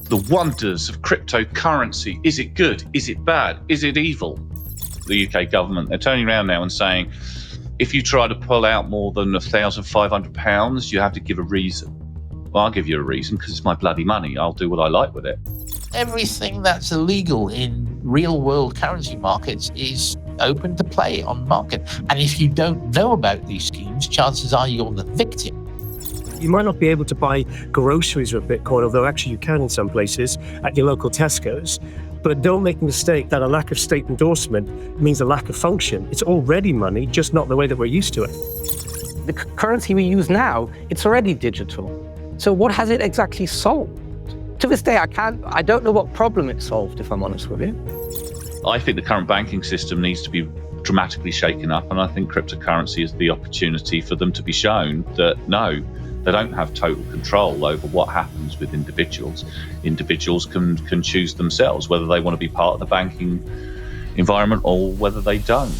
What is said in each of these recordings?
the wonders of cryptocurrency. Is it good? Is it bad? Is it evil? The UK government, they're turning around now and saying, if you try to pull out more than £1,500, you have to give a reason. Well, I'll give you a reason because it's my bloody money. I'll do what I like with it. Everything that's illegal in real-world currency markets is open to play on market. And if you don't know about these schemes, chances are you're the victim. You might not be able to buy groceries with Bitcoin, although actually you can in some places at your local Tesco's. But don't make the mistake that a lack of state endorsement means a lack of function. It's already money, just not the way that we're used to it. The currency we use now, it's already digital. So what has it exactly solved? To this day, I don't know what problem it solved, if I'm honest with you. I think the current banking system needs to be dramatically shaken up, and I think cryptocurrency is the opportunity for them to be shown that no, they don't have total control over what happens with individuals. Individuals can choose themselves whether they want to be part of the banking environment or whether they don't.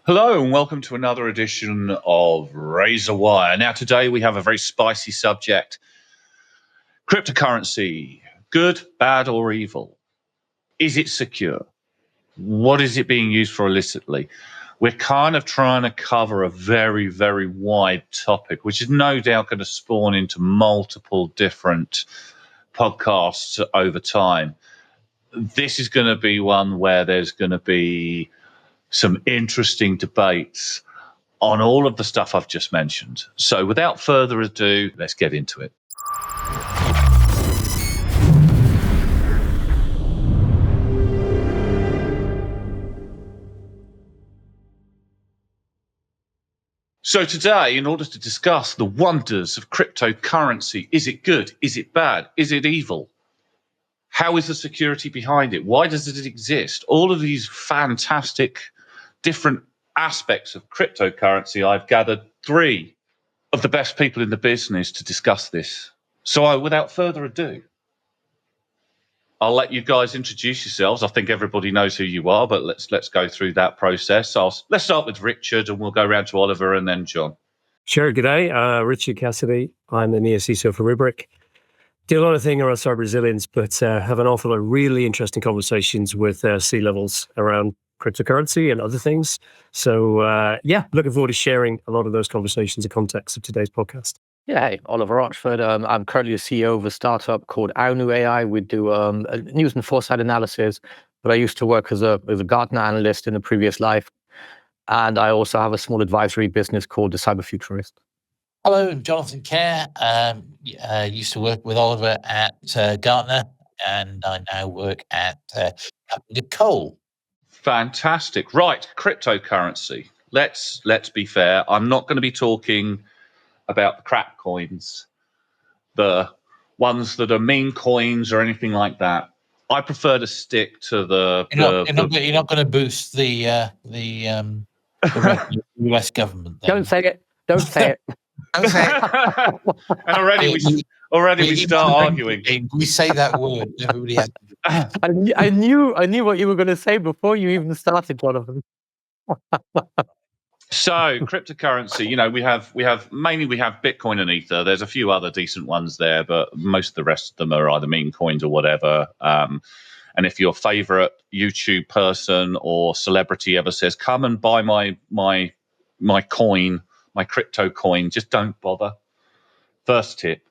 Hello and welcome to another edition of Razorwire. Now today we have a very spicy subject. Cryptocurrency, good, bad or evil? Is it secure? What is it being used for illicitly? We're kind of trying to cover a very, very wide topic, which is no doubt going to spawn into multiple different podcasts over time. This is going to be one where there's going to be some interesting debates on all of the stuff I've just mentioned. So without further ado, let's get into it. So today, in order to discuss the wonders of cryptocurrency, is it good? Is it bad? Is it evil? How is the security behind it? Why does it exist? All of these fantastic different aspects of cryptocurrency, I've gathered three of the best people in the business to discuss this. So without further ado, I'll let you guys introduce yourselves. I think everybody knows who you are, but let's go through that process. Let's start with Richard, and we'll go around to Oliver and then John. Sure, g'day. Richard Cassidy. I'm the EMEA CISO for Rubrik. Do a lot of things around cyber resilience, but have an awful lot of really interesting conversations with C-levels around cryptocurrency and other things. So, looking forward to sharing a lot of those conversations in context of today's podcast. Yeah, hey, Oliver Rochford. I'm currently the CEO of a startup called Aunu AI. We do news and foresight analysis, but I used to work as a Gartner analyst in a previous life. And I also have a small advisory business called the Cyber Futurist. Hello, I'm Jonathan Care. Used to work with Oliver at Gartner, and I now work at Cole. Fantastic. Right, cryptocurrency. Let's be fair. I'm not going to be talking about the crap coins, the ones that are meme coins or anything like that. I prefer to stick to You're not going to boost the US government. Then. Don't say it. Don't say it. Don't say it. And already we start arguing. We say that word. Everybody has. I knew what you were going to say before you even started one of them. So cryptocurrency, we have Bitcoin and Ether. There's a few other decent ones there, but most of the rest of them are either meme coins or whatever. And if your favorite YouTube person or celebrity ever says, "Come and buy my coin, my crypto coin," just don't bother. First tip.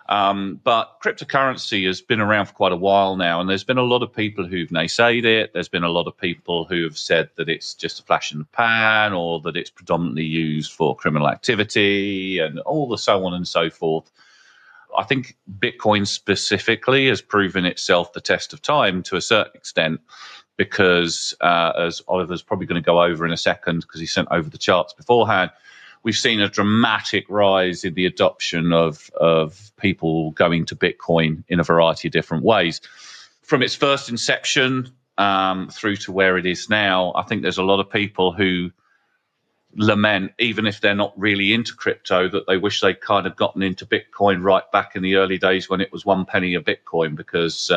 But cryptocurrency has been around for quite a while now, and there's been a lot of people who've naysayed it. There's been a lot of people who have said that it's just a flash in the pan, or that it's predominantly used for criminal activity, and all the so on and so forth. I think Bitcoin specifically has proven itself the test of time to a certain extent, because as Oliver's probably going to go over in a second, because he sent over the charts beforehand, we've seen a dramatic rise in the adoption of people going to Bitcoin in a variety of different ways. From its first inception through to where it is now, I think there's a lot of people who lament, even if they're not really into crypto, that they wish they'd kind of gotten into Bitcoin right back in the early days when it was 1 penny a Bitcoin, because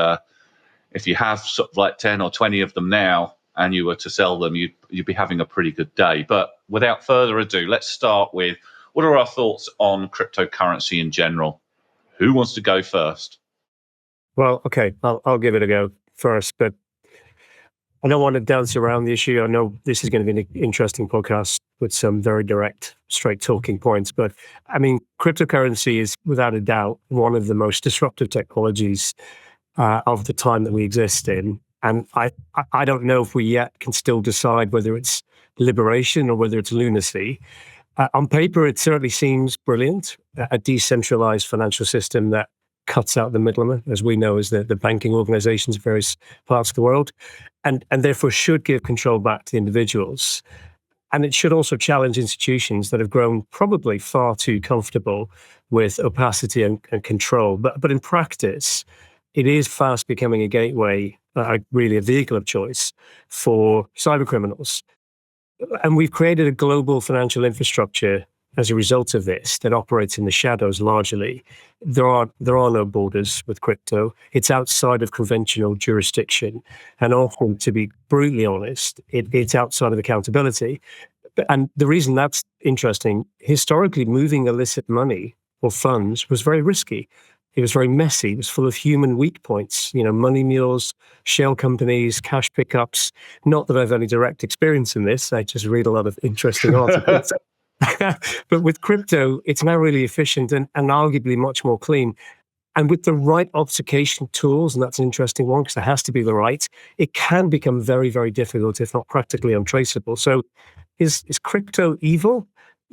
if you have sort of like 10 or 20 of them now, and you were to sell them, you'd be having a pretty good day. But without further ado, let's start with, what are our thoughts on cryptocurrency in general? Who wants to go first? Well, okay, I'll give it a go first, but I don't want to dance around the issue. I know this is going to be an interesting podcast with some very direct, straight talking points. But I mean, cryptocurrency is without a doubt one of the most disruptive technologies of the time that we exist in. And I don't know if we yet can still decide whether it's liberation or whether it's lunacy. On paper, it certainly seems brilliant, a decentralized financial system that cuts out the middleman, as we know as the banking organizations in various parts of the world, and therefore should give control back to the individuals. And it should also challenge institutions that have grown probably far too comfortable with opacity and control. But in practice, it is fast becoming a gateway, really a vehicle of choice for cybercriminals. And we've created a global financial infrastructure as a result of this that operates in the shadows largely. There are no borders with crypto. It's outside of conventional jurisdiction. And often, to be brutally honest, it's outside of accountability. And the reason that's interesting, historically, moving illicit money or funds was very risky. It was very messy. It was full of human weak points, money mules, shell companies, cash pickups. Not that I've any direct experience in this. I just read a lot of interesting articles. But with crypto, it's now really efficient and arguably much more clean. And with the right obfuscation tools, and that's an interesting one because it has to be the right, it can become very, very difficult, if not practically untraceable. So is crypto evil?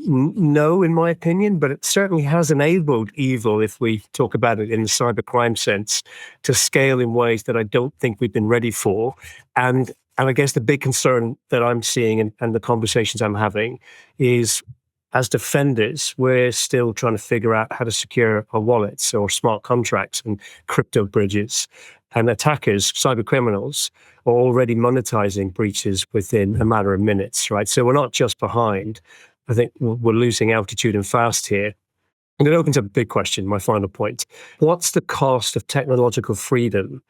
No, in my opinion, but it certainly has enabled evil, if we talk about it in the cybercrime sense, to scale in ways that I don't think we've been ready for. And I guess the big concern that I'm seeing and the conversations I'm having is, as defenders, we're still trying to figure out how to secure our wallets or smart contracts and crypto bridges. And attackers, cyber criminals, are already monetizing breaches within a matter of minutes, right? So we're not just behind. I think we're losing altitude and fast here. And it opens up a big question, my final point. What's the cost of technological freedom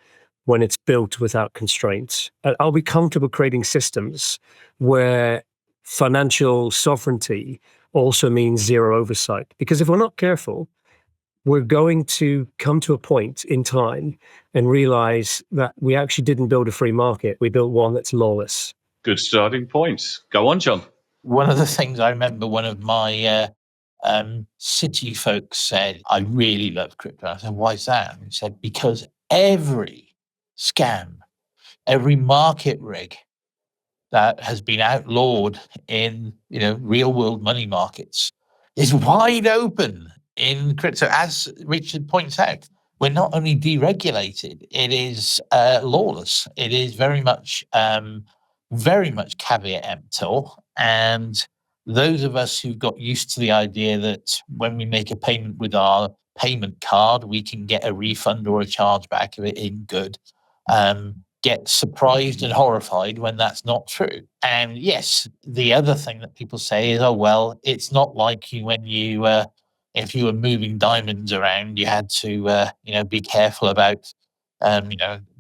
when it's built without constraints? Are we comfortable creating systems where financial sovereignty also means zero oversight? Because if we're not careful, we're going to come to a point in time and realize that we actually didn't build a free market. We built one that's lawless. Good starting point. Go on, John. One of the things I remember one of my city folks said, I really love crypto. I said, why is that? And he said, because every scam, every market rig that has been outlawed in real world money markets is wide open in crypto. As Richard points out, we're not only deregulated, it is lawless. It is very much caveat emptor. And those of us who've got used to the idea that when we make a payment with our payment card, we can get a refund or a chargeback of it in good, get surprised and horrified when that's not true. And yes, the other thing that people say is, oh, well, it's not like when you, if you were moving diamonds around, you had to, be careful about,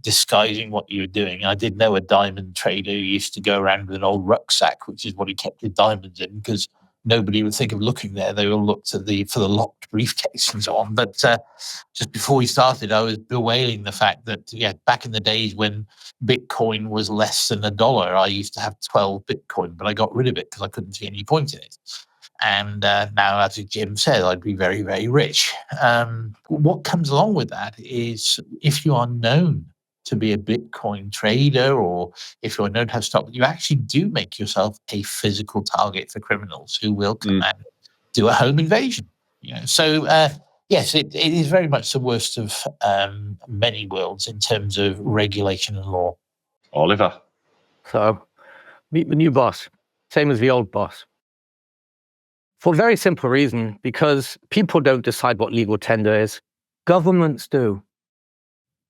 disguising what you were doing. I did know a diamond trader who used to go around with an old rucksack, which is what he kept his diamonds in, because nobody would think of looking there. They all looked for the locked briefcase and so on. But just before we started, I was bewailing the fact that, back in the days when Bitcoin was less than $1, I used to have 12 Bitcoin, but I got rid of it because I couldn't see any point in it. And now, as Jim said, I'd be very, very rich. What comes along with that is, if you are known to be a Bitcoin trader, or if you're known to have stock, you actually do make yourself a physical target for criminals who will come and do a home invasion. So yes, it is very much the worst of many worlds in terms of regulation and law. Oliver. So meet the new boss, same as the old boss. For a very simple reason, because people don't decide what legal tender is, governments do.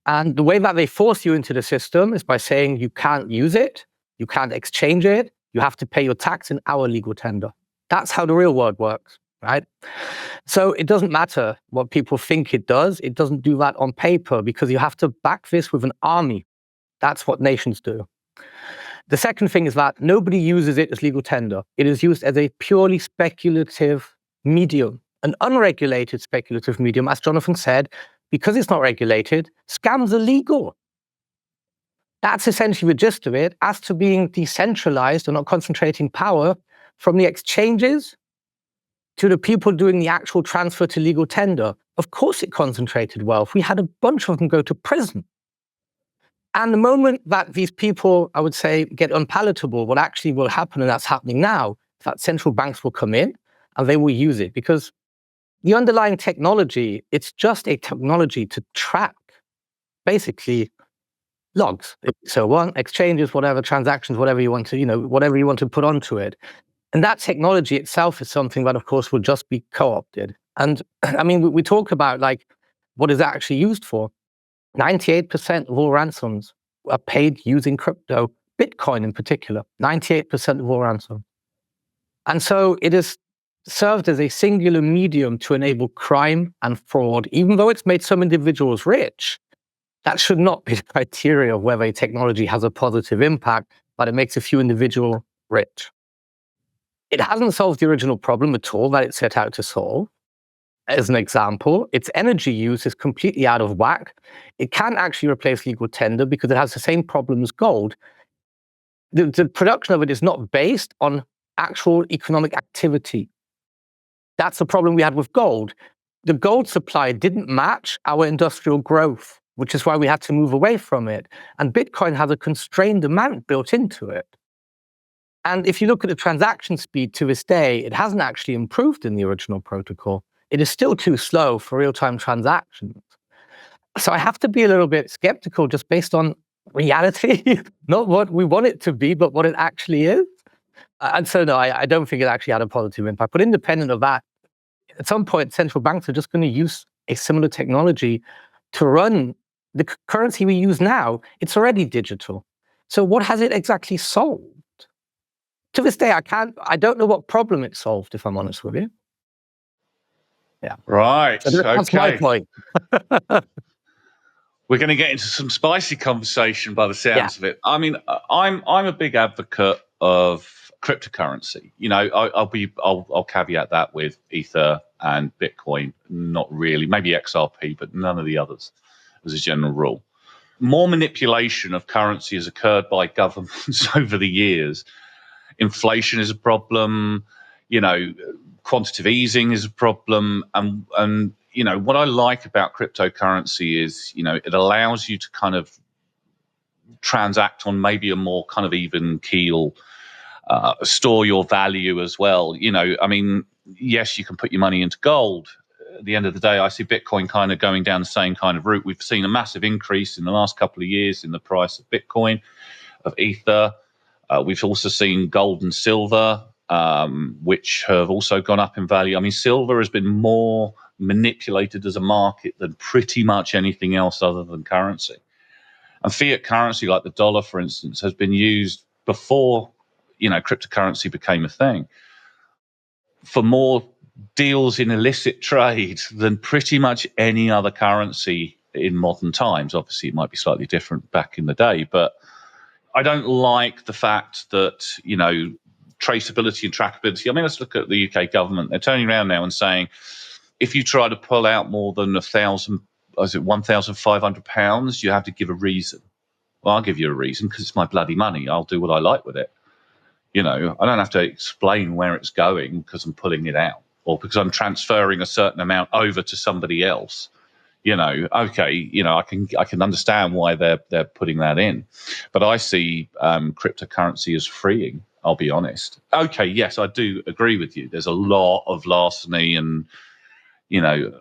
And the way that they force you into the system is by saying you can't use it, you can't exchange it, you have to pay your tax in our legal tender. That's how the real world works, right? So it doesn't matter what people think it doesn't do that on paper, because you have to back this with an army. That's what nations do. The second thing is that nobody uses it as legal tender. It is used as a purely speculative medium, an unregulated speculative medium, as Jonathan said, because it's not regulated, scams are legal. That's essentially the gist of it. As to being decentralized and not concentrating power from the exchanges to the people doing the actual transfer to legal tender, of course it concentrated wealth. We had a bunch of them go to prison. And the moment that these people, I would say, get unpalatable, what actually will happen, and that's happening now, is that central banks will come in and they will use it, because the underlying technology, it's just a technology to track basically logs. So on exchanges, whatever, transactions, whatever you want to, whatever you want to put onto it. And that technology itself is something that, of course, will just be co-opted. And I mean, we talk about like what is it actually used for. 98% of all ransoms are paid using crypto, Bitcoin in particular, 98% of all ransoms. And so it has served as a singular medium to enable crime and fraud, even though it's made some individuals rich. That should not be the criteria of whether a technology has a positive impact, but it makes a few individuals rich. It hasn't solved the original problem at all that it set out to solve. As an example, its energy use is completely out of whack. It can't actually replace legal tender because it has the same problem as gold. The production of it is not based on actual economic activity. That's the problem we had with gold. The gold supply didn't match our industrial growth, which is why we had to move away from it. And Bitcoin has a constrained amount built into it. And if you look at the transaction speed to this day, it hasn't actually improved in the original protocol. It is still too slow for real-time transactions. So I have to be a little bit skeptical just based on reality, not what we want it to be, but what it actually is. And so, no, I don't think it actually had a positive impact. But independent of that, at some point, central banks are just going to use a similar technology to run the currency we use now. It's already digital. So what has it exactly solved? To this day, I don't know what problem it solved, if I'm honest with you. Yeah. Right. So that's my point. We're going to get into some spicy conversation by the sounds of it. I mean, I'm a big advocate of cryptocurrency. I'll caveat that with Ether and Bitcoin, not really, maybe XRP, but none of the others as a general rule. More manipulation of currency has occurred by governments over the years. Inflation is a problem, quantitative easing is a problem. And what I like about cryptocurrency is, it allows you to kind of transact on maybe a more kind of even keel, store your value as well. I mean, yes, you can put your money into gold. At the end of the day, I see Bitcoin kind of going down the same kind of route. We've seen a massive increase in the last couple of years in the price of Bitcoin, of Ether. We've also seen gold and silver, which have also gone up in value. I mean, silver has been more manipulated as a market than pretty much anything else other than currency. And fiat currency, like the dollar, for instance, has been used before, cryptocurrency became a thing, for more deals in illicit trade than pretty much any other currency in modern times. Obviously, it might be slightly different back in the day, but I don't like the fact that, traceability and trackability. I mean, let's look at the UK government. They're turning around now and saying, if you try to pull out more than £1,500, you have to give a reason. Well, I'll give you a reason because it's my bloody money. I'll do what I like with it. I don't have to explain where it's going because I'm pulling it out or because I'm transferring a certain amount over to somebody else. Okay, I can understand why they're putting that in, but I see cryptocurrency as freeing. I'll be honest. Okay, yes, I do agree with you. There's a lot of larceny and,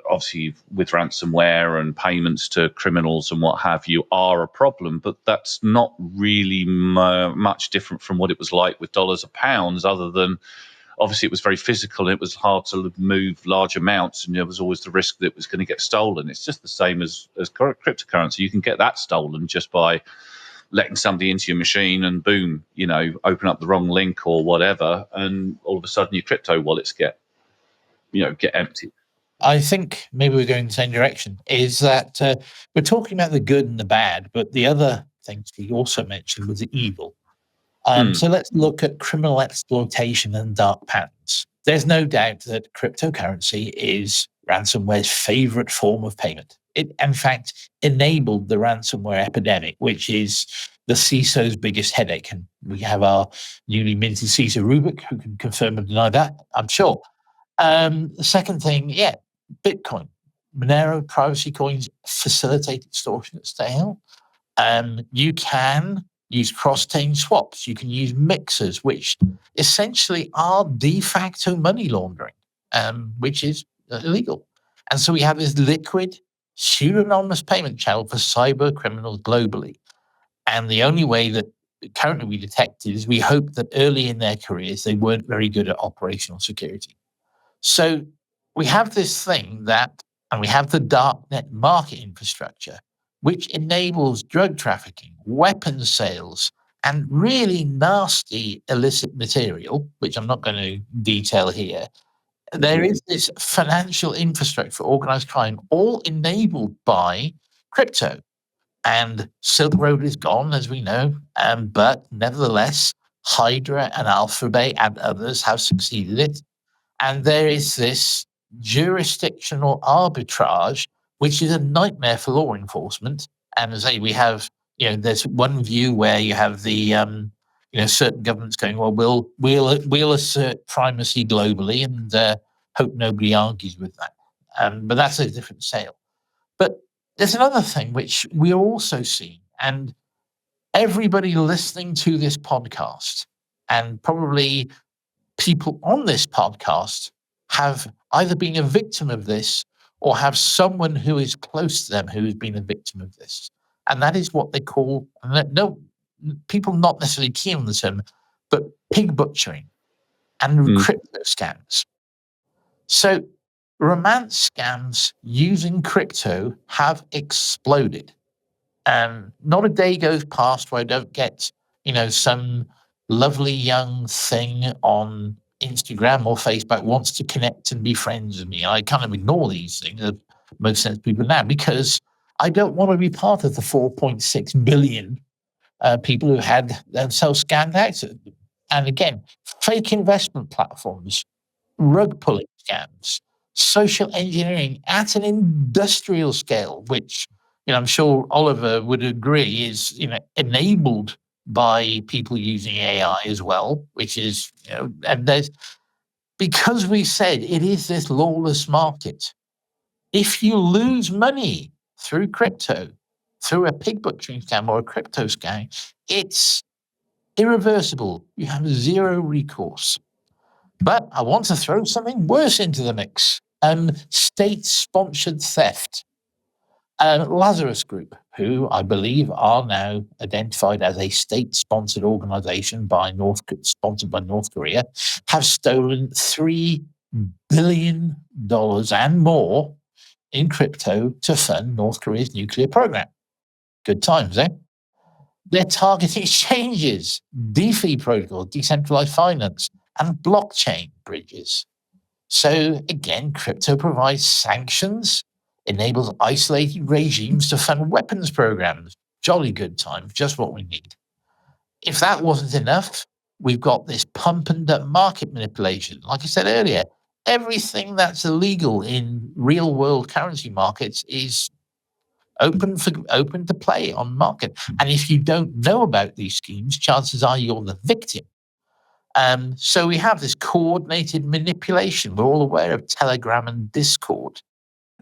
obviously with ransomware and payments to criminals and what have you are a problem, but that's not really much different from what it was like with dollars or pounds, other than obviously it was very physical and it was hard to move large amounts and there was always the risk that it was going to get stolen. It's just the same as cryptocurrency. You can get that stolen just by letting somebody into your machine and boom, open up the wrong link or whatever, and all of a sudden your crypto wallets get empty. I think maybe we're going in the same direction, is that we're talking about the good and the bad, but the other things we also mentioned was the evil. So let's look at criminal exploitation and dark patterns. There's no doubt that cryptocurrency is ransomware's favorite form of payment. It, in fact, enabled the ransomware epidemic, which is the CISO's biggest headache. And we have our newly minted CISO Rubik, who can confirm or deny that, I'm sure. The second thing, Bitcoin. Monero privacy coins facilitate extortion at scale. You can use cross-chain swaps. You can use mixers, which essentially are de facto money laundering, which is illegal. And so we have this liquid, pseudonymous payment channel for cyber criminals globally. And the only way that currently we detect it is we hope that early in their careers, they weren't very good at operational security. So we have this thing and we have the darknet market infrastructure, which enables drug trafficking, weapons sales, and really nasty illicit material, which I'm not going to detail here. There is this financial infrastructure for organized crime, all enabled by crypto. And Silk Road is gone, as we know, but nevertheless, Hydra and Alphabet and others have succeeded it. And there is this jurisdictional arbitrage, which is a nightmare for law enforcement. And as I say, we have, there's one view where you have the, certain governments going, well, we'll assert primacy globally and hope nobody argues with that. But that's a different sale. But there's another thing which we are also seeing, and everybody listening to this podcast, and probably people on this podcast, have either been a victim of this or have someone who is close to them who has been a victim of this. And that is what they call, people not necessarily keen on the term, but pig butchering and crypto scams. So romance scams using crypto have exploded. Not a day goes past where I don't get, some lovely young thing on Instagram or Facebook wants to connect and be friends with me. I kind of ignore these things, most sensible people now, because I don't want to be part of the 4.6 billion people who had themselves scammed out. And again, fake investment platforms, rug pulling scams, social engineering at an industrial scale, which I'm sure Oliver would agree is enabled by people using AI as well, which is and there's, because we said it is this lawless market. If you lose money through crypto, through a pig butchering scam or a crypto scam, it's irreversible. You have zero recourse. But I want to throw something worse into the mix. State-sponsored theft. Lazarus Group, who I believe are now identified as a state-sponsored organization sponsored by North Korea, have stolen $3 billion and more in crypto to fund North Korea's nuclear program. Good times, eh? They're targeting exchanges, DeFi protocol, decentralized finance, and blockchain bridges. So again, crypto provides sanctions, enables isolated regimes to fund weapons programs. Jolly good time, just what we need. If that wasn't enough, we've got this pump and dump market manipulation. Like I said earlier, everything that's illegal in real world currency markets is open to play on market. And if you don't know about these schemes, chances are you're the victim. So we have this coordinated manipulation. We're all aware of Telegram and Discord.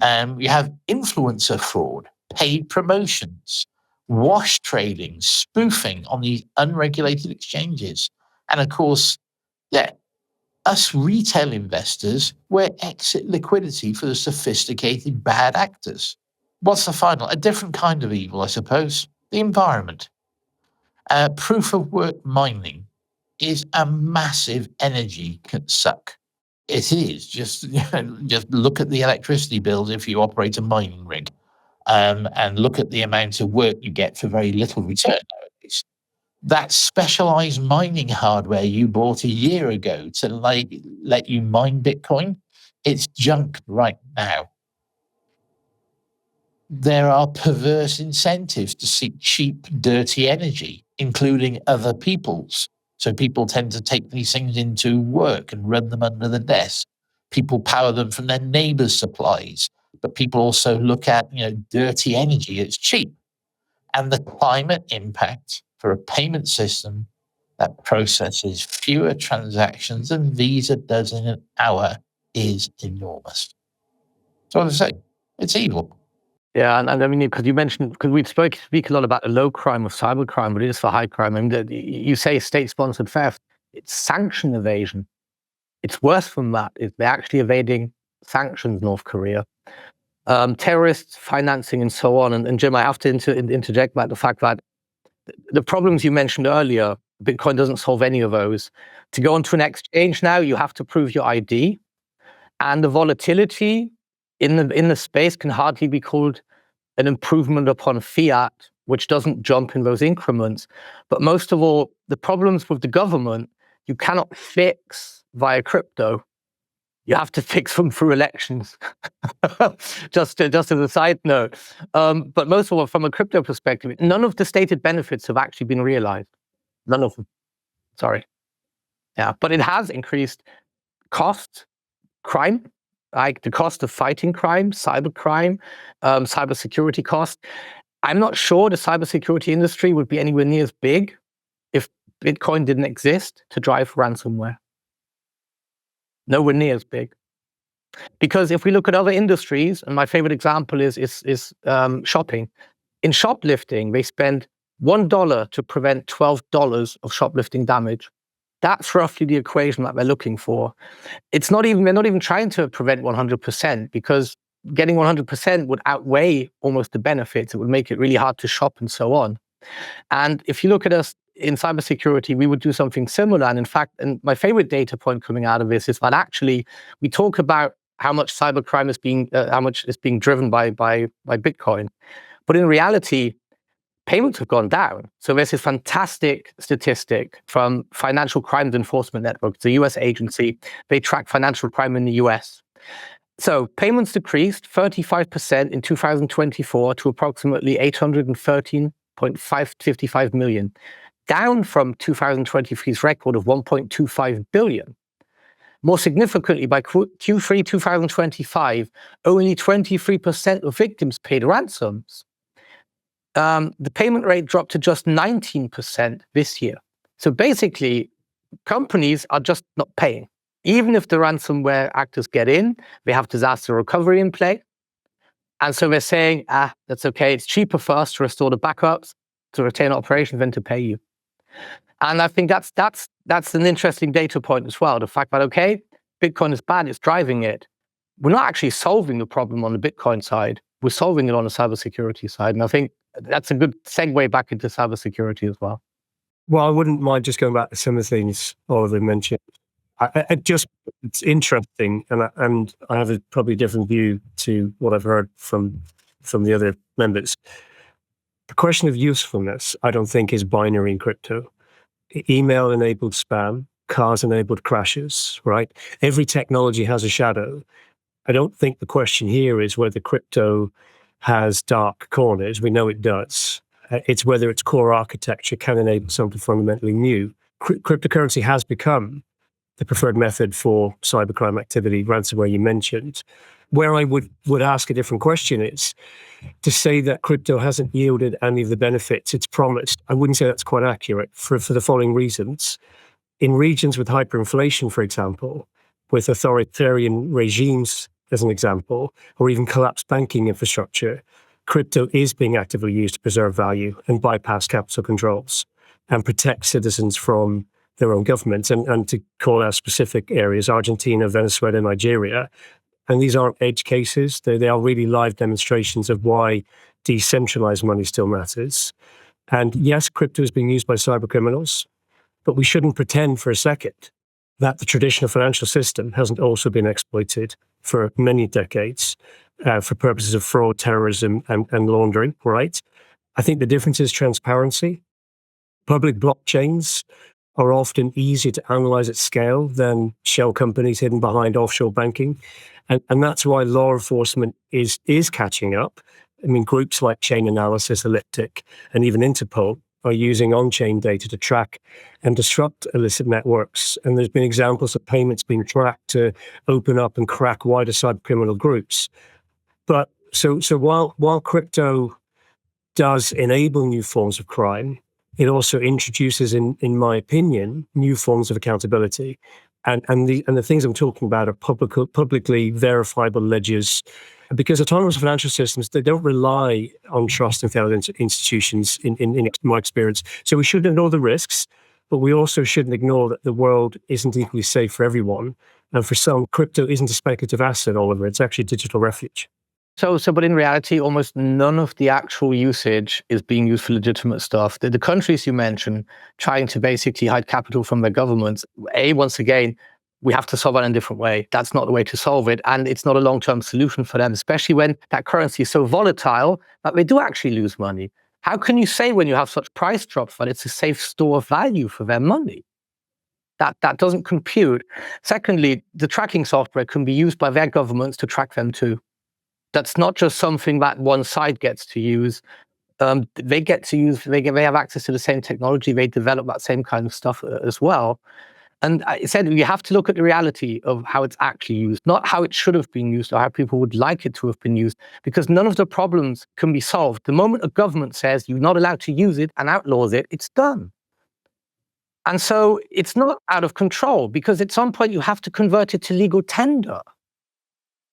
We have influencer fraud, paid promotions, wash trading, spoofing on these unregulated exchanges. And of course, us retail investors, we're exit liquidity for the sophisticated bad actors. What's the final? A different kind of evil, I suppose. The environment. Proof of work mining is a massive energy suck. It is. Just look at the electricity bills if you operate a mining rig, and look at the amount of work you get for very little return nowadays. That specialized mining hardware you bought a year ago to let you mine Bitcoin, it's junk right now. There are perverse incentives to seek cheap, dirty energy, including other people's. So people tend to take these things into work and run them under the desk. People power them from their neighbors' supplies. but people also look at, dirty energy. It's cheap. And the climate impact for a payment system that processes fewer transactions than Visa does in an hour is enormous. So what I say, it's evil. Yeah, and I mean, because you mentioned, because we speak a lot about the low crime of cybercrime, but it is for high crime. I mean, you say state-sponsored theft, it's sanction evasion. It's worse than that. They're actually evading sanctions, North Korea. Terrorists, financing, and so on. And Jim, I have to interject about the fact that the problems you mentioned earlier, Bitcoin doesn't solve any of those. To go onto an exchange now, you have to prove your ID, and the volatility in the space can hardly be called an improvement upon fiat, which doesn't jump in those increments. But most of all, the problems with the government, you cannot fix via crypto. You have to fix them through elections. just as a side note. But most of all, from a crypto perspective, none of the stated benefits have actually been realized. None of them. Sorry. Yeah, but it has increased cost, crime, like the cost of fighting crime, cybercrime, cybersecurity cost. I'm not sure the cybersecurity industry would be anywhere near as big if Bitcoin didn't exist to drive ransomware. Nowhere near as big. Because if we look at other industries, and my favorite example is shopping. In shoplifting, they spend $1 to prevent $12 of shoplifting damage. That's roughly the equation that they're looking for. They're not even trying to prevent 100%, because getting 100% would outweigh almost the benefits. It would make it really hard to shop and so on. And if you look at us in cybersecurity, we would do something similar. And in fact, and my favorite data point coming out of this is that actually we talk about how much cybercrime is being driven by Bitcoin, but in reality, payments have gone down. So there's this fantastic statistic from Financial Crimes Enforcement Network, the US agency. They track financial crime in the US. So payments decreased 35% in 2024 to approximately 813.555 million, down from 2023's record of 1.25 billion. More significantly, by Q3 2025, only 23% of victims paid ransoms. The payment rate dropped to just 19% this year. So basically, companies are just not paying. Even if the ransomware actors get in, they have disaster recovery in play. And so they're saying, that's okay. It's cheaper for us to restore the backups, to retain operations than to pay you. And I think that's an interesting data point as well. The fact that, okay, Bitcoin is bad, it's driving it. We're not actually solving the problem on the Bitcoin side. We're solving it on the cybersecurity side. And I think that's a good segue back into cybersecurity as well. Well, I wouldn't mind just going back to some of the things Oliver mentioned. It's interesting, and I have a probably different view to what I've heard from the other members. The question of usefulness, I don't think, is binary in crypto. Email-enabled spam, cars-enabled crashes, right? Every technology has a shadow. I don't think the question here is whether crypto has dark corners. We know it does. It's whether its core architecture can enable something fundamentally new. Cryptocurrency has become the preferred method for cybercrime activity, ransomware you mentioned. Where I would ask a different question is to say that crypto hasn't yielded any of the benefits it's promised. I wouldn't say that's quite accurate for the following reasons. In regions with hyperinflation, for example, with authoritarian regimes, as an example, or even collapsed banking infrastructure, crypto is being actively used to preserve value and bypass capital controls and protect citizens from their own governments. And to call out specific areas, Argentina, Venezuela, Nigeria. And these aren't edge cases. They are really live demonstrations of why decentralized money still matters. And yes, crypto is being used by cyber criminals, but we shouldn't pretend for a second that the traditional financial system hasn't also been exploited for many decades for purposes of fraud, terrorism, and laundering, right? I think the difference is transparency. Public blockchains are often easier to analyze at scale than shell companies hidden behind offshore banking. And that's why law enforcement is catching up. I mean, groups like Chain Analysis, Elliptic, and even Interpol are using on-chain data to track and disrupt illicit networks. And there's been examples of payments being tracked to open up and crack wider cybercriminal groups. But so while crypto does enable new forms of crime, it also introduces, in my opinion, new forms of accountability. And the things I'm talking about are publicly verifiable ledgers, because autonomous financial systems, they don't rely on trust and failed institutions in my experience. So we shouldn't ignore the risks, but we also shouldn't ignore that the world isn't equally safe for everyone. And for some, crypto isn't a speculative asset, Oliver. It's actually a digital refuge. But in reality, almost none of the actual usage is being used for legitimate stuff. The countries you mentioned trying to basically hide capital from their governments, once again, we have to solve that in a different way. That's not the way to solve it. And it's not a long-term solution for them, especially when that currency is so volatile that they do actually lose money. How can you say when you have such price drops that it's a safe store of value for their money? That doesn't compute. Secondly, the tracking software can be used by their governments to track them too. That's not just something that one side gets to use. They get to use. They have access to the same technology. They develop that same kind of stuff as well. And I said you have to look at the reality of how it's actually used, not how it should have been used or how people would like it to have been used, because none of the problems can be solved. The moment a government says you're not allowed to use it and outlaws it, it's done. And so it's not out of control, because at some point you have to convert it to legal tender.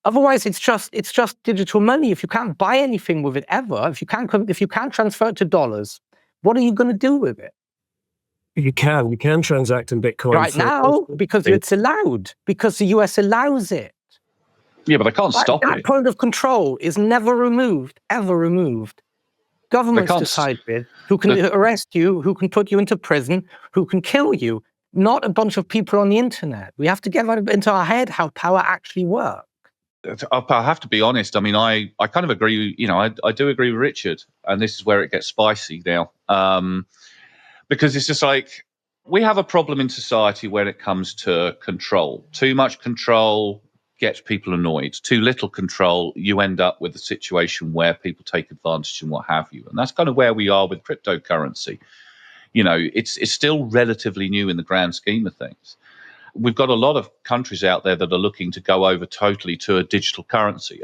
Otherwise, it's just digital money. If you can't buy anything with it ever, if you can't transfer it to dollars, what are you going to do with it? You can transact in Bitcoin right now because it's allowed, because the US allows it. Yeah, but they can't stop it. That point of control is never removed, ever removed. Governments decide who can arrest you, who can put you into prison, who can kill you, not a bunch of people on the internet. We have to get that into our head how power actually works. I have to be honest. I mean, I kind of agree. I do agree with Richard, and this is where it gets spicy now, because it's just like we have a problem in society when it comes to control. Too much control gets people annoyed. Too little control, you end up with a situation where people take advantage and what have you. And that's kind of where we are with cryptocurrency. It's still relatively new in the grand scheme of things. We've got a lot of countries out there that are looking to go over totally to a digital currency.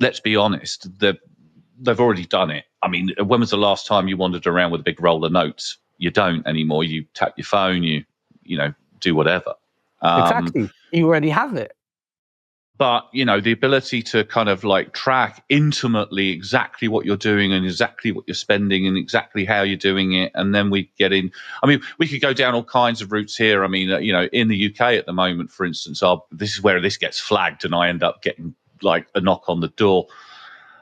Let's be honest, they've already done it. I mean, when was the last time you wandered around with a big roll of notes? You don't anymore. You tap your phone, you do whatever. Exactly. You already have it. But, the ability to kind of like track intimately exactly what you're doing and exactly what you're spending and exactly how you're doing it. And then we get in. I mean, we could go down all kinds of routes here. I mean, in the UK at the moment, for instance, this is where this gets flagged and I end up getting like a knock on the door.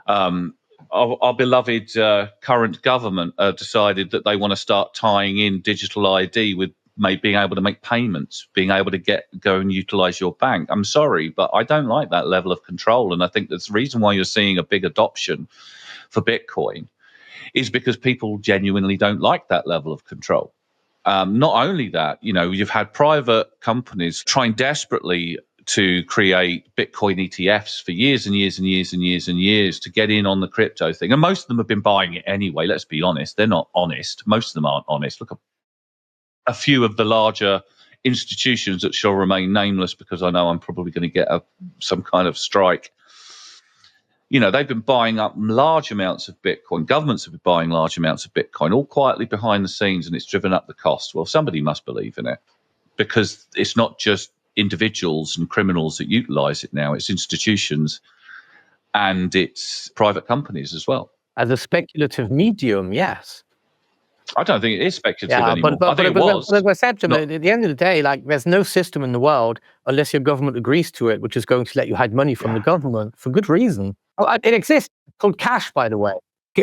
Our beloved current government decided that they want to start tying in digital ID with being able to make payments, being able to go and utilize your bank. I'm sorry, but I don't like that level of control. And I think that's the reason why you're seeing a big adoption for Bitcoin is because people genuinely don't like that level of control. Not only that, you've had private companies trying desperately to create Bitcoin ETFs for years and years and years and years and years to get in on the crypto thing. And most of them have been buying it anyway. Let's be honest. They're not honest. Most of them aren't honest. Look at a few of the larger institutions that shall remain nameless, because I know I'm probably going to get some kind of strike. They've been buying up large amounts of Bitcoin. Governments have been buying large amounts of Bitcoin, all quietly behind the scenes, and it's driven up the cost. Well, somebody must believe in it, because it's not just individuals and criminals that utilize it now. It's institutions and it's private companies as well. As a speculative medium, yes. I don't think it is speculative anymore. But I think it was. Like I said, at the end of the day, like there's no system in the world, unless your government agrees to it, which is going to let you hide money from the government for good reason. It exists, called cash, by the way.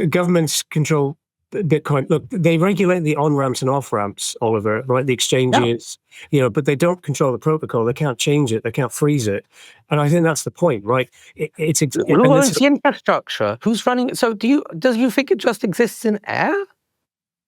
Governments control Bitcoin. Look, they regulate the on-ramps and off-ramps, Oliver, right? The exchanges, but they don't control the protocol. They can't change it. They can't freeze it. And I think that's the point, right? It's the infrastructure. Who's running it? So do you think it just exists in air?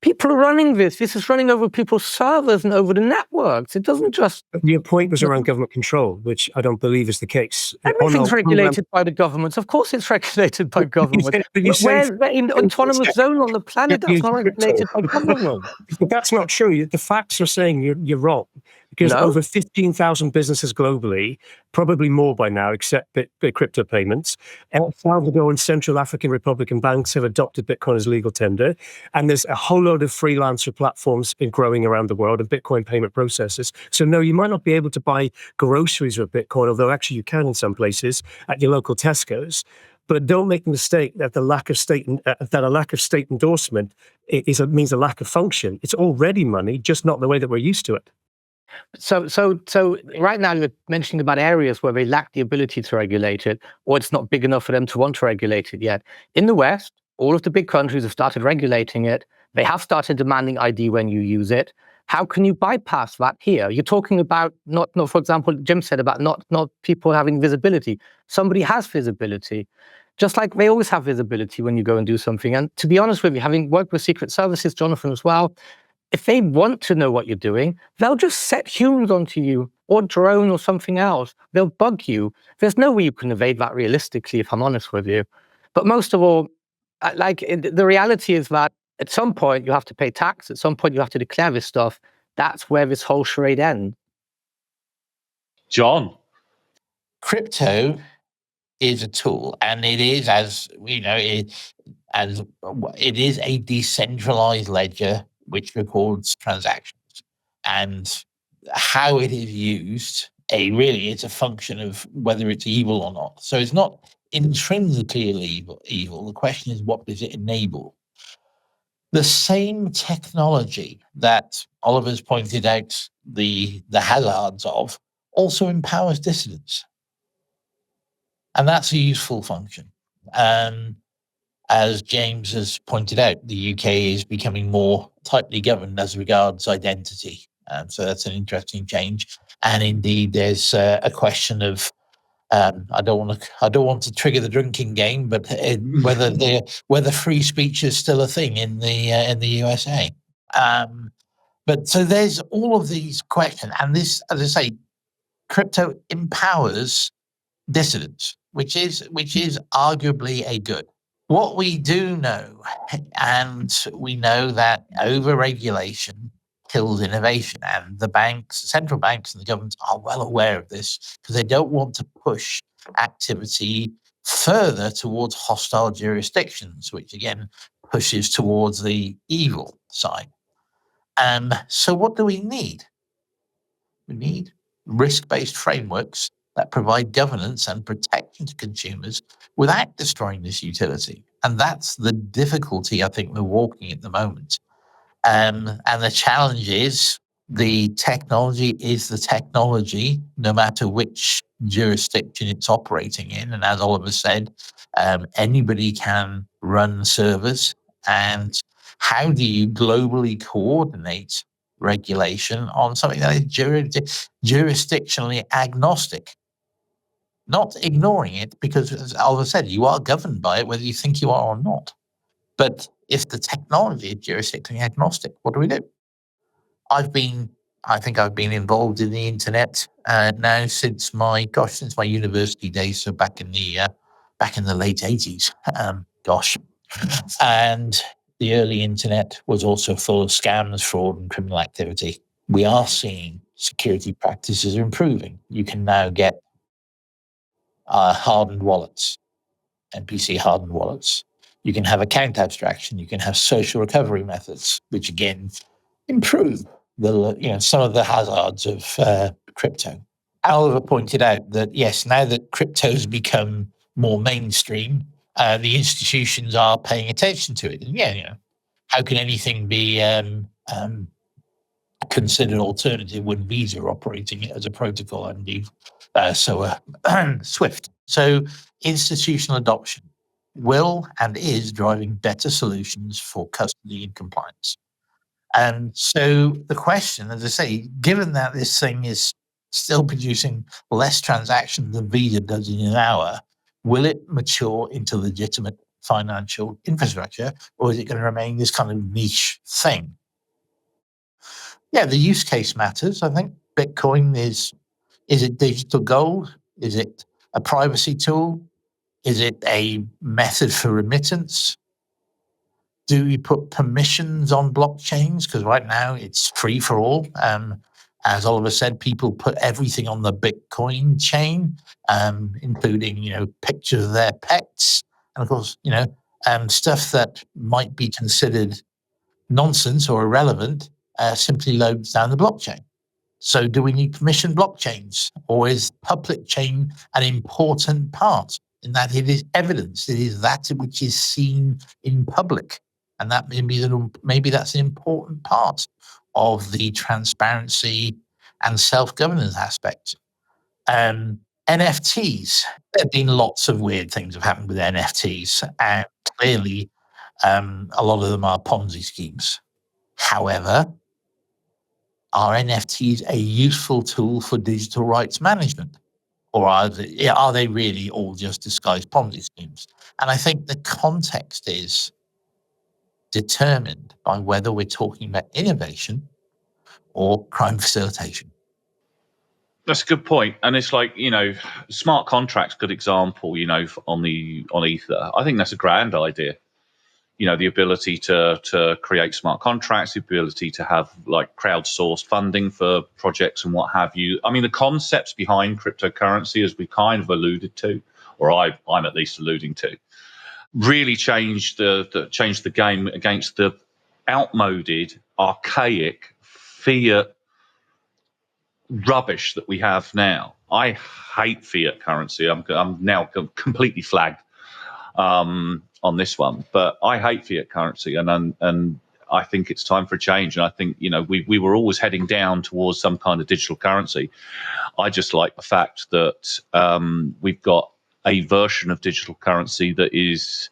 People are running this. This is running over people's servers and over the networks. It doesn't just... Your point was around government control, which I don't believe is the case. Everything's regulated by the governments. Of course it's regulated by government. We're in the autonomous zone on the planet. That's not regulated by government. That's not true. The facts are saying you're wrong. because No? over 15,000 businesses globally, probably more by now, accept crypto payments. El Salvador and Central African Republican banks have adopted Bitcoin as legal tender. And there's a whole load of freelancer platforms growing around the world and Bitcoin payment processors. So no, you might not be able to buy groceries with Bitcoin, although actually you can in some places at your local Tesco's. But don't make the mistake that a lack of state endorsement means a lack of function. It's already money, just not the way that we're used to it. So right now you're mentioning about areas where they lack the ability to regulate it, or it's not big enough for them to want to regulate it yet. In the West, all of the big countries have started regulating it. They have started demanding ID when you use it. How can you bypass that here? You're talking about not for example, Jim said about not people having visibility. Somebody has visibility. Just like they always have visibility when you go and do something. And to be honest with you, having worked with secret services, Jonathan, as well, if they want to know what you're doing, they'll just set humans onto you or drone or something else. They'll bug you. There's no way you can evade that realistically, if I'm honest with you. But most of all, the reality is that at some point you have to pay tax. At some point you have to declare this stuff. That's where this whole charade ends. John. Crypto is a tool, and it is, as we know, it is a decentralized ledger which records transactions, and how it is used. Really, it's a function of whether it's evil or not. So it's not intrinsically evil. The question is, what does it enable? The same technology that Oliver's pointed out the hazards of also empowers dissidents. And that's a useful function. As James has pointed out, the UK is becoming more tightly governed as regards identity. So that's an interesting change. And indeed, there's a question of I don't want to trigger the drinking game, but whether free speech is still a thing in the USA. But so there's all of these questions, and this, as I say, crypto empowers dissidents, which is arguably a good. What we do know, and we know that over-regulation kills innovation, and the central banks and the governments are well aware of this because they don't want to push activity further towards hostile jurisdictions, which again pushes towards the evil side. So what do we need? We need risk-based frameworks that provide governance and protection to consumers without destroying this utility. And that's the difficulty I think we're walking at the moment. And the challenge is the technology is the technology, no matter which jurisdiction it's operating in. And as Oliver said, anybody can run servers. And how do you globally coordinate regulation on something that is jurisdictionally agnostic? Not ignoring it, because as Oliver said, you are governed by it, whether you think you are or not. But if the technology is jurisdictionally agnostic, what do we do? I think I've been involved in the internet now since my university days, so back in the late 80s. And the early internet was also full of scams, fraud, and criminal activity. We are seeing security practices improving. You can now get hardened wallets, NPC hardened wallets. You can have account abstraction. You can have social recovery methods, which again improve some of the hazards of crypto. Oliver pointed out that yes, now that crypto's become more mainstream, the institutions are paying attention to it. And how can anything be considered alternative when Visa are operating it as a protocol and SWIFT? So institutional adoption will and is driving better solutions for custody and compliance. And so the question, as I say, given that this thing is still producing less transactions than Visa does in an hour, will it mature into legitimate financial infrastructure, or is it going to remain this kind of niche thing? Yeah, the use case matters. I think Bitcoin is it digital gold? Is it a privacy tool? Is it a method for remittance? Do we put permissions on blockchains? Because right now it's free for all. As Oliver said, people put everything on the Bitcoin chain, including, pictures of their pets. And of course, stuff that might be considered nonsense or irrelevant simply loads down the blockchain. So do we need permission blockchains, or is public chain an important part in that it is evidence? It is that which is seen in public. And that maybe that's an important part of the transparency and self-governance aspect. NFTs, there have been lots of weird things have happened with NFTs, and clearly a lot of them are Ponzi schemes. However, are NFTs a useful tool for digital rights management? Or are they really all just disguised Ponzi schemes? And I think the context is determined by whether we're talking about innovation or crime facilitation. That's a good point. And it's like, smart contracts, good example, on Ether. I think that's a grand idea. The ability to create smart contracts, the ability to have like crowdsourced funding for projects and what have you. I mean, the concepts behind cryptocurrency, as we kind of alluded to, or I'm at least alluding to, really changed the game against the outmoded, archaic fiat rubbish that we have now. I hate fiat currency. I'm now completely flagged on this one, but I hate fiat currency, and I think it's time for a change. And I think we were always heading down towards some kind of digital currency. I just like the fact that we've got a version of digital currency that is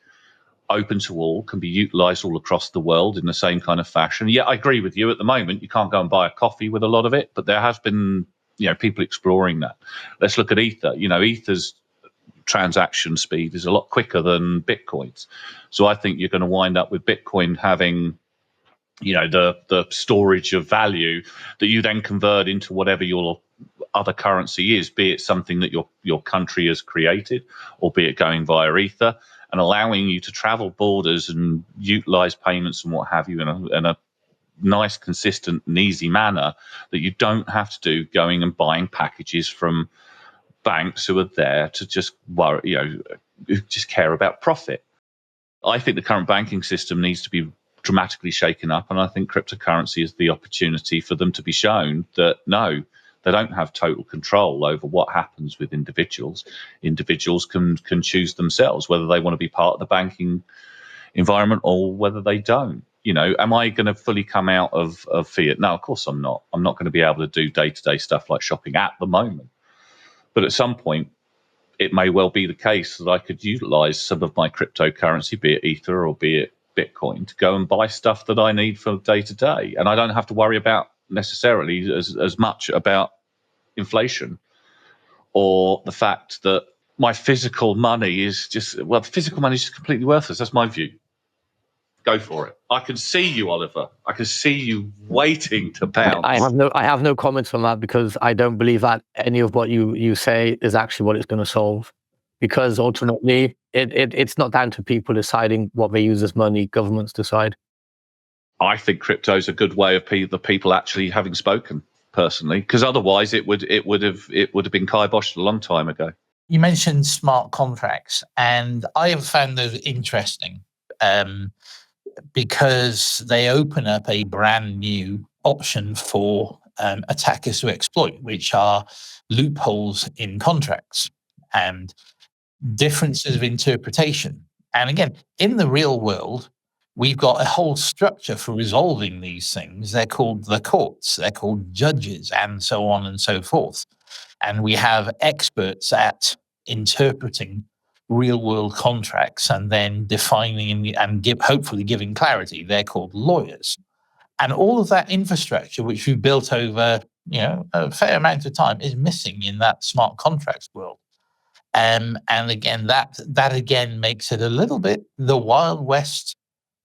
open to all, can be utilized all across the world in the same kind of fashion. Yeah, I agree with you. At the moment, you can't go and buy a coffee with a lot of it, but there has been people exploring that. Let's look at Ether. Ether's transaction speed is a lot quicker than Bitcoin's. So I think you're going to wind up with Bitcoin having, the storage of value that you then convert into whatever your other currency is, be it something that your country has created, or be it going via Ether, and allowing you to travel borders and utilize payments and what have you in a nice, consistent and easy manner that you don't have to do going and buying packages from banks who are there to just worry, who just care about profit. I think the current banking system needs to be dramatically shaken up, and I think cryptocurrency is the opportunity for them to be shown that no, they don't have total control over what happens with individuals. Individuals can choose themselves whether they want to be part of the banking environment or whether they don't. Am I going to fully come out of fiat? No, of course I'm not. I'm not going to be able to do day-to-day stuff like shopping at the moment. But at some point, it may well be the case that I could utilize some of my cryptocurrency, be it Ether or be it Bitcoin, to go and buy stuff that I need for day to day. And I don't have to worry about necessarily as much about inflation or the fact that my physical money is physical money is just completely worthless. That's my view. Go for it. I can see you, Oliver. I can see you waiting to pounce. I have no comments on that, because I don't believe that any of what you say is actually what it's going to solve. Because ultimately, it's not down to people deciding what they use as money. Governments decide. I think crypto is a good way of the people actually having spoken personally, because otherwise it would have been kiboshed a long time ago. You mentioned smart contracts, and I have found those interesting. Because they open up a brand new option for attackers to exploit, which are loopholes in contracts and differences of interpretation. And again, in the real world, we've got a whole structure for resolving these things. They're called the courts, they're called judges, and so on and so forth. And we have experts at interpreting real world contracts and then defining and hopefully giving clarity. They're called lawyers. And all of that infrastructure, which we've built over a fair amount of time, is missing in that smart contracts world. And again, that again makes it a little bit the Wild West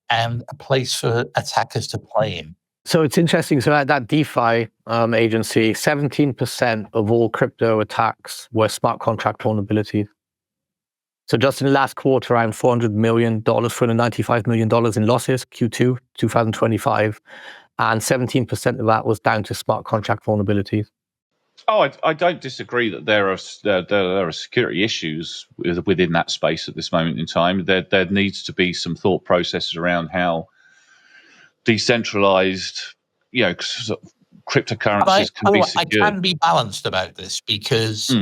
and a place for attackers to play in. So it's interesting. So at that DeFi agency, 17% of all crypto attacks were smart contract vulnerabilities. So just in the last quarter, around $400 million, $495 million in losses, Q2 2025. and 17% of that was down to smart contract vulnerabilities. Oh, I don't disagree that there are security issues within that space at this moment in time. There needs to be some thought processes around how decentralized, sort of cryptocurrencies can be I secured. can be balanced about this because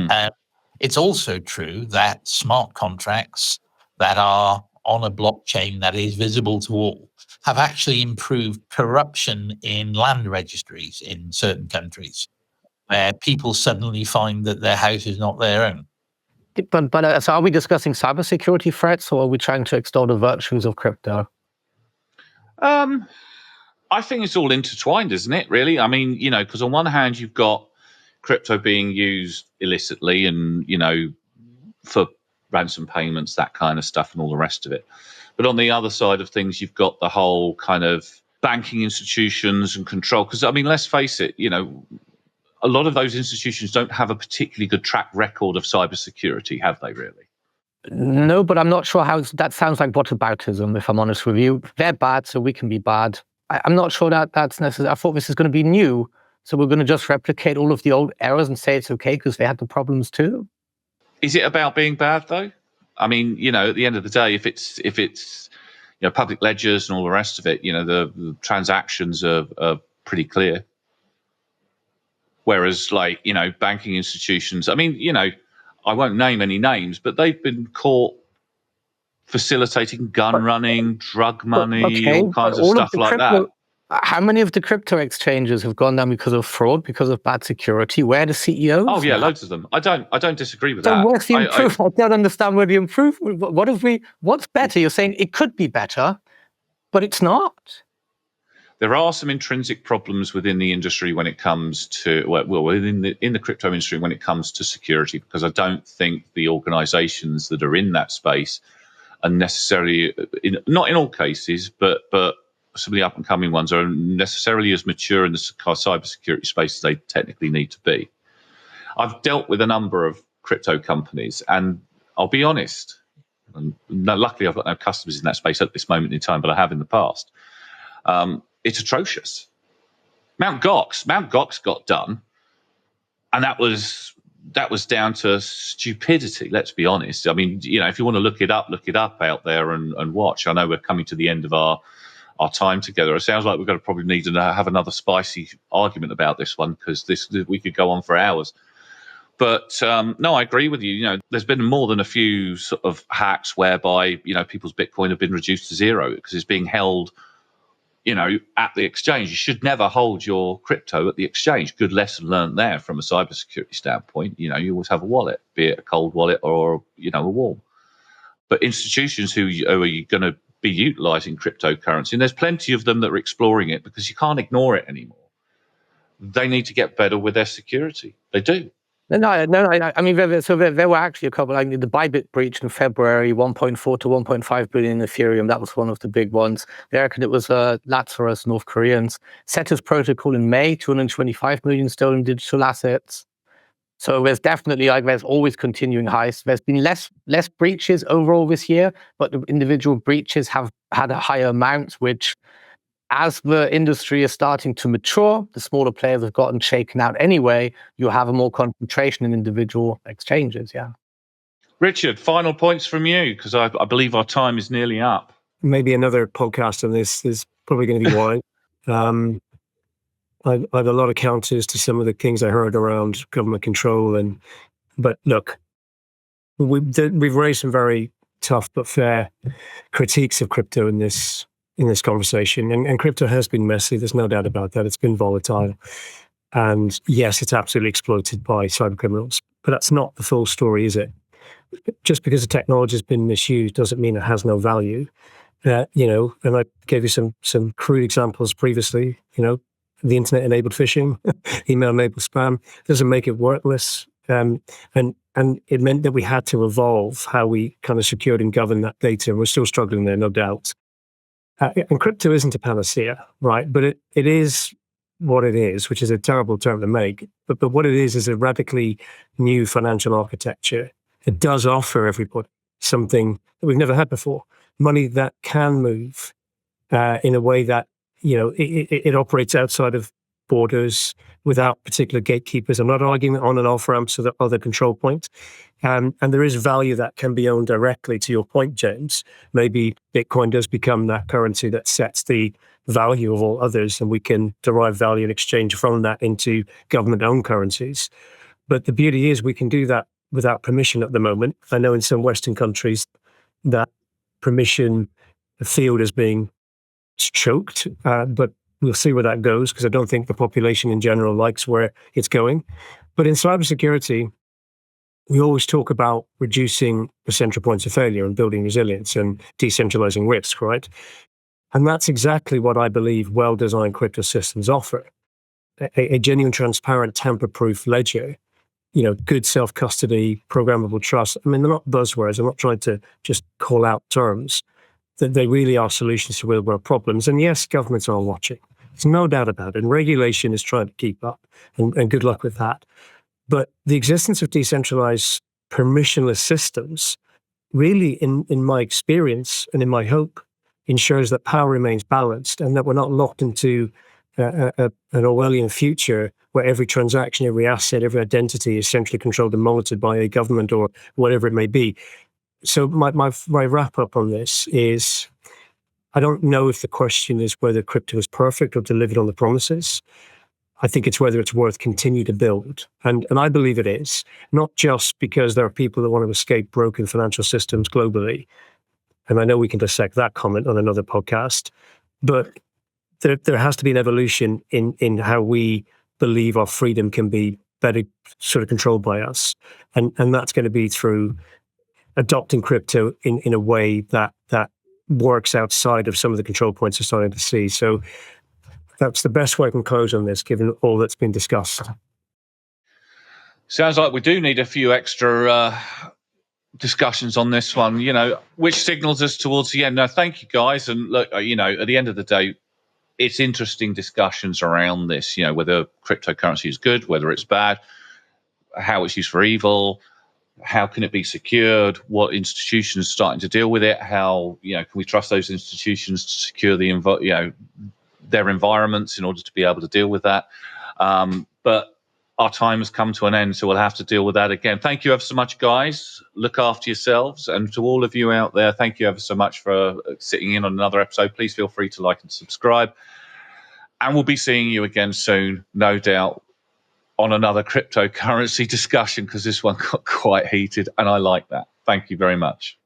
it's also true that smart contracts that are on a blockchain that is visible to all have actually improved corruption in land registries in certain countries, where people suddenly find that their house is not their own. But so are we discussing cybersecurity threats, or are we trying to extol the virtues of crypto? I think it's all intertwined, isn't it, really? I mean, because on one hand, you've got crypto being used illicitly and, for ransom payments, that kind of stuff and all the rest of it. But on the other side of things, you've got the whole kind of banking institutions and control. Because, I mean, let's face it, a lot of those institutions don't have a particularly good track record of cybersecurity, have they really? No, but I'm not sure how that sounds like whataboutism, if I'm honest with you. They're bad, so we can be bad. I'm not sure that's necessary. I thought this is going to be new, so we're going to just replicate all of the old errors and say it's okay because they had the problems too. Is it about being bad though? I mean, at the end of the day, if it's public ledgers and all the rest of it, the transactions are pretty clear. Whereas, like, banking institutions, I mean, I won't name any names, but they've been caught facilitating gun running, drug money, all kinds of stuff like that. How many of the crypto exchanges have gone down because of fraud, because of bad security? Where are the CEOs? Oh yeah, loads of them. I don't disagree with so that. Where's the improvement? I don't understand where the improvement. What's better? You're saying it could be better, but it's not. There are some intrinsic problems within the industry when it comes to in the crypto industry when it comes to security, because I don't think the organizations that are in that space are necessarily, not in all cases, but some of the up and coming ones are necessarily as mature in the cybersecurity space as they technically need to be. I've dealt with a number of crypto companies, and I'll be honest, and luckily I've got no customers in that space at this moment in time, but I have in the past. It's atrocious. Mt. Gox got done, and that was down to stupidity. Let's be honest. I mean, if you want to look it up out there and watch. I know we're coming to the end of our time together. It sounds like we're going to probably need to have another spicy argument about this one, because we could go on for hours. But no, I agree with you. There's been more than a few sort of hacks whereby people's Bitcoin have been reduced to zero because it's being held at the exchange. You should never hold your crypto at the exchange. Good lesson learned there from a cybersecurity standpoint. You always have a wallet, be it a cold wallet or, a warm. But institutions who are going to be utilizing cryptocurrency, and there's plenty of them that are exploring it because you can't ignore it anymore. They need to get better with their security. They do. No. I mean, there were actually a couple. Like the Bybit breach in February, 1.4 to 1.5 billion in Ethereum. That was one of the big ones. There, it was Lazarus, North Koreans. Cetus Protocol in May, 225 million stolen digital assets. So there's definitely there's always continuing heists. There's been less breaches overall this year, but the individual breaches have had a higher amount, which, as the industry is starting to mature, the smaller players have gotten shaken out anyway. You have a more concentration in individual exchanges, yeah. Richard, final points from you, because I believe our time is nearly up. Maybe another podcast on this is probably going to be wide. I have a lot of counters to some of the things I heard around government control, but look, we've raised some very tough but fair critiques of crypto in this conversation, and crypto has been messy. There's no doubt about that. It's been volatile, and yes, it's absolutely exploited by cyber criminals. But that's not the full story, is it? Just because the technology has been misused doesn't mean it has no value. And I gave you some crude examples previously. The internet-enabled phishing, email-enabled spam doesn't make it worthless. And it meant that we had to evolve how we kind of secured and governed that data. And we're still struggling there, no doubt. And crypto isn't a panacea, right? But it is what it is, which is a terrible term to make. But what it is a radically new financial architecture. It does offer everybody something that we've never had before. Money that can move in a way that It operates outside of borders without particular gatekeepers. I'm not arguing on and off ramps or other control point. And there is value that can be owned directly. To your point, James, maybe Bitcoin does become that currency that sets the value of all others, and we can derive value in exchange from that into government-owned currencies. But the beauty is we can do that without permission at the moment. I know in some Western countries that permission field is being choked, but we'll see where that goes, because I don't think the population in general likes where it's going. But in cybersecurity, we always talk about reducing the central points of failure and building resilience and decentralizing risk, right? And that's exactly what I believe well-designed crypto systems offer. A genuine, transparent, tamper-proof ledger, good self-custody, programmable trust. I mean, they're not buzzwords. I'm not trying to just call out terms. That they really are solutions to real-world problems. And yes, governments are watching. There's no doubt about it. And regulation is trying to keep up, and good luck with that. But the existence of decentralized permissionless systems really, in my experience and in my hope, ensures that power remains balanced and that we're not locked into an Orwellian future where every transaction, every asset, every identity is centrally controlled and monitored by a government or whatever it may be. So my wrap up on this is, I don't know if the question is whether crypto is perfect or delivered on the promises. I think it's whether it's worth continue to build. And I believe it is, not just because there are people that want to escape broken financial systems globally. And I know we can dissect that comment on another podcast, but there has to be an evolution in how we believe our freedom can be better sort of controlled by us. And that's going to be through adopting crypto in a way that works outside of some of the control points we're starting to see. So that's the best way I can close on this, given all that's been discussed. Sounds like we do need a few extra discussions on this one, which signals us towards the end. No, thank you, guys. And look, at the end of the day, it's interesting discussions around this, whether cryptocurrency is good, whether it's bad, how it's used for evil, how can it be secured, what institutions are starting to deal with it, how can we trust those institutions to secure their environments in order to be able to deal with that. But our time has come to an end, so we'll have to deal with that again. Thank you ever so much, guys. Look after yourselves. And to all of you out there, thank you ever so much for sitting in on another episode. Please feel free to like and subscribe. And we'll be seeing you again soon, no doubt, on another cryptocurrency discussion, because this one got quite heated, and I like that. Thank you very much.